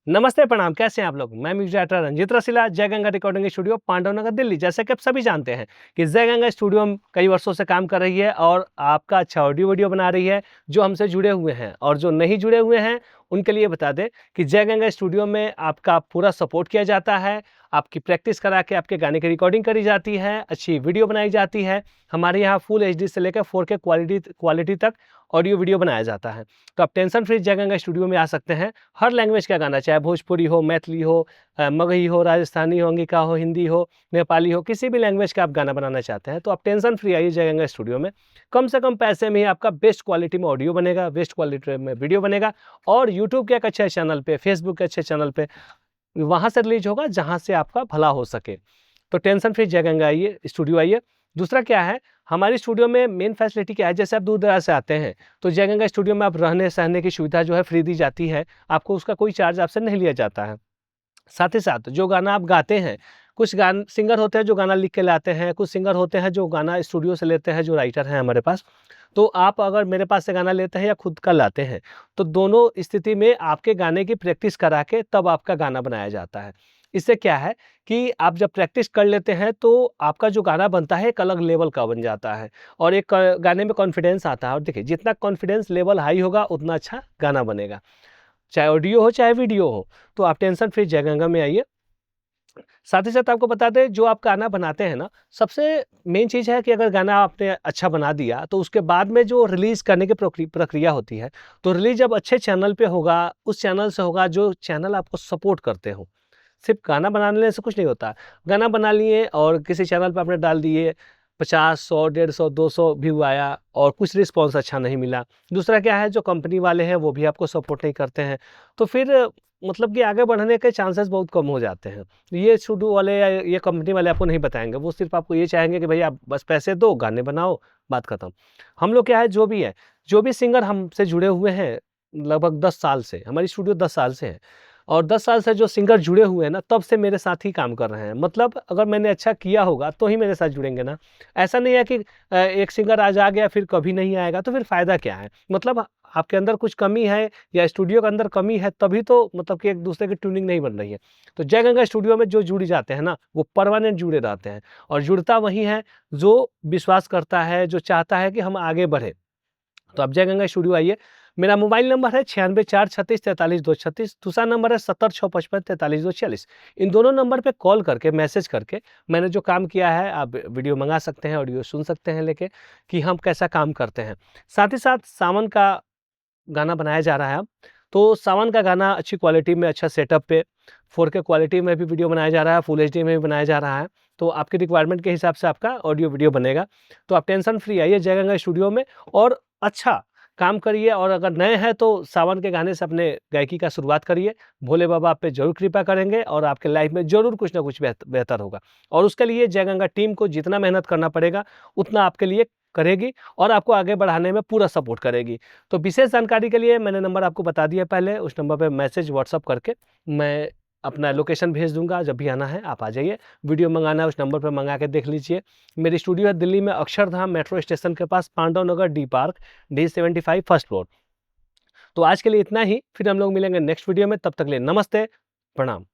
नमस्ते, प्रणाम, कैसे हैं आप लोग? मैं म्यूजिक डायरेक्टर रंजीत रसीला, जय गंगा रिकॉर्डिंग स्टूडियो, पांडवनगर, दिल्ली। जैसे कि आप सभी जानते हैं कि जय गंगा स्टूडियो कई वर्षों से काम कर रही है और आपका अच्छा ऑडियो वीडियो बना रही है, जो हमसे जुड़े हुए हैं। और जो नहीं जुड़े हुए हैं, उनके लिए बता दें कि जय गंगा स्टूडियो में आपका पूरा सपोर्ट किया जाता है, आपकी प्रैक्टिस करा के आपके गाने की रिकॉर्डिंग करी जाती है, अच्छी वीडियो बनाई जाती है। हमारे यहाँ फुल एचडी से लेकर 4K क्वालिटी तक ऑडियो वीडियो बनाया जाता है। तो आप टेंशन फ्री जय गंगा स्टूडियो में आ सकते हैं। हर लैंग्वेज का गाना, चाहे भोजपुरी हो, मैथिली हो, मगही हो, राजस्थानी हो, अंगिका हो, हिंदी हो, नेपाली हो, किसी भी लैंग्वेज का आप गाना बनाना चाहते हैं तो आप टेंशन फ्री आइए जय गंगा स्टूडियो में। कम से कम पैसे में ही आपका बेस्ट क्वालिटी में ऑडियो बनेगा, बेस्ट क्वालिटी में वीडियो बनेगा और यूट्यूब के एक अच्छे चैनल पे, फेसबुक के अच्छे चैनल पे वहाँ से रिलीज होगा जहाँ से आपका भला हो सके। तो टेंशन फ्री जय गंगा आइए, स्टूडियो आइए। दूसरा क्या है, हमारी स्टूडियो में मेन फैसिलिटी क्या है, जैसे आप दूर दराज से आते हैं तो जय गंगा स्टूडियो में आप रहने सहने की सुविधा जो है फ्री दी जाती है, आपको उसका कोई चार्ज आपसे नहीं लिया जाता है। साथ ही साथ जो गाना आप गाते हैं, कुछ गान सिंगर होते हैं जो गाना लिख के लाते हैं, कुछ सिंगर होते हैं जो गाना स्टूडियो से लेते हैं, जो राइटर हैं हमारे पास। तो आप अगर मेरे पास से गाना लेते हैं या खुद का लाते हैं, तो दोनों स्थिति में आपके गाने की प्रैक्टिस करा के तब आपका गाना बनाया जाता है। इससे क्या है कि आप जब प्रैक्टिस कर लेते हैं तो आपका जो गाना बनता है एक अलग लेवल का बन जाता है और एक गाने में कॉन्फिडेंस आता है। और देखिए, जितना कॉन्फिडेंस लेवल हाई होगा उतना अच्छा गाना बनेगा, चाहे ऑडियो हो चाहे वीडियो हो। तो आप टेंशन फ्री जय गंगा में आइए। साथ ही साथ आपको बता दें, जो आप गाना बनाते हैं ना, सबसे मेन चीज़ है कि अगर गाना आपने अच्छा बना दिया तो उसके बाद में जो रिलीज़ करने की प्रक्रिया होती है, तो रिलीज़ जब अच्छे चैनल पे होगा, उस चैनल से होगा जो चैनल आपको सपोर्ट करते हो। सिर्फ गाना बनाने से कुछ नहीं होता। गाना बना लिए और किसी चैनल पे आपने डाल दिए, 50, 100, 150, 200 व्यू आया और कुछ रिस्पॉन्स अच्छा नहीं मिला। दूसरा क्या है, जो कंपनी वाले हैं वो भी आपको सपोर्ट नहीं करते हैं, तो फिर मतलब कि आगे बढ़ने के चांसेस बहुत कम हो जाते हैं। ये स्टूडियो वाले या ये कंपनी वाले आपको नहीं बताएँगे, वो सिर्फ आपको ये चाहेंगे कि भैया बस पैसे दो, गाने बनाओ, बात खत्म। हम लोग क्या है, जो भी सिंगर हमसे जुड़े हुए हैं लगभग 10 साल से, हमारी स्टूडियो 10 साल से है और 10 साल से जो सिंगर जुड़े हुए हैं ना, तब से मेरे साथ ही काम कर रहे हैं। मतलब अगर मैंने अच्छा किया होगा तो ही मेरे साथ जुड़ेंगे ना। ऐसा नहीं है कि एक सिंगर आज आ गया फिर कभी नहीं आएगा, तो फिर फ़ायदा क्या है? मतलब आपके अंदर कुछ कमी है या स्टूडियो के अंदर कमी है, तभी तो मतलब कि एक दूसरे की ट्यूनिंग नहीं बन रही है। तो जय गंगा स्टूडियो में जो जुड़ जाते हैं ना, वो परमानेंट जुड़े रहते हैं और जुड़ता वही है जो विश्वास करता है, जो चाहता है कि हम आगे बढ़ें। तो आप जय गंगा स्टूडियो आइए। मेरा मोबाइल नंबर है 96 4 36 43 236। दूसरा नंबर है 70 6 55 43 246। इन दोनों नंबर पे कॉल करके, मैसेज करके मैंने जो काम किया है आप वीडियो मंगा सकते हैं, ऑडियो सुन सकते हैं लेके, कि हम कैसा काम करते हैं। साथ ही साथ सावन का गाना बनाया जा रहा है अब। तो सावन का गाना अच्छी क्वालिटी में, अच्छा सेटअप पे 4K क्वालिटी में भी वीडियो बनाया जा रहा है, फुल एचडी में भी बनाया जा रहा है। तो आपकी रिक्वायरमेंट के हिसाब से आपका ऑडियो वीडियो बनेगा। तो आप टेंशन फ्री आइए जय गंगा स्टूडियो में और अच्छा काम करिए। और अगर नए हैं तो सावन के गाने से अपने गायकी का शुरुआत करिए। भोले बाबा आप पे ज़रूर कृपा करेंगे और आपके लाइफ में ज़रूर कुछ ना कुछ बेहतर होगा। और उसके लिए जय गंगा टीम को जितना मेहनत करना पड़ेगा, उतना आपके लिए करेगी और आपको आगे बढ़ाने में पूरा सपोर्ट करेगी। तो विशेष जानकारी के लिए मैंने नंबर आपको बता दिया पहले, उस नंबर पे मैसेज व्हाट्सअप करके मैं अपना लोकेशन भेज दूँगा। जब भी आना है आप आ जाइए, वीडियो मंगाना है उस नंबर पे मंगा के देख लीजिए। मेरी स्टूडियो है दिल्ली में अक्षरधाम मेट्रो स्टेशन के पास, Pandav Nagar, D park, D75 first floor. तो आज के लिए इतना ही, फिर हम लोग मिलेंगे नेक्स्ट वीडियो में। तब तक के लिए नमस्ते, प्रणाम।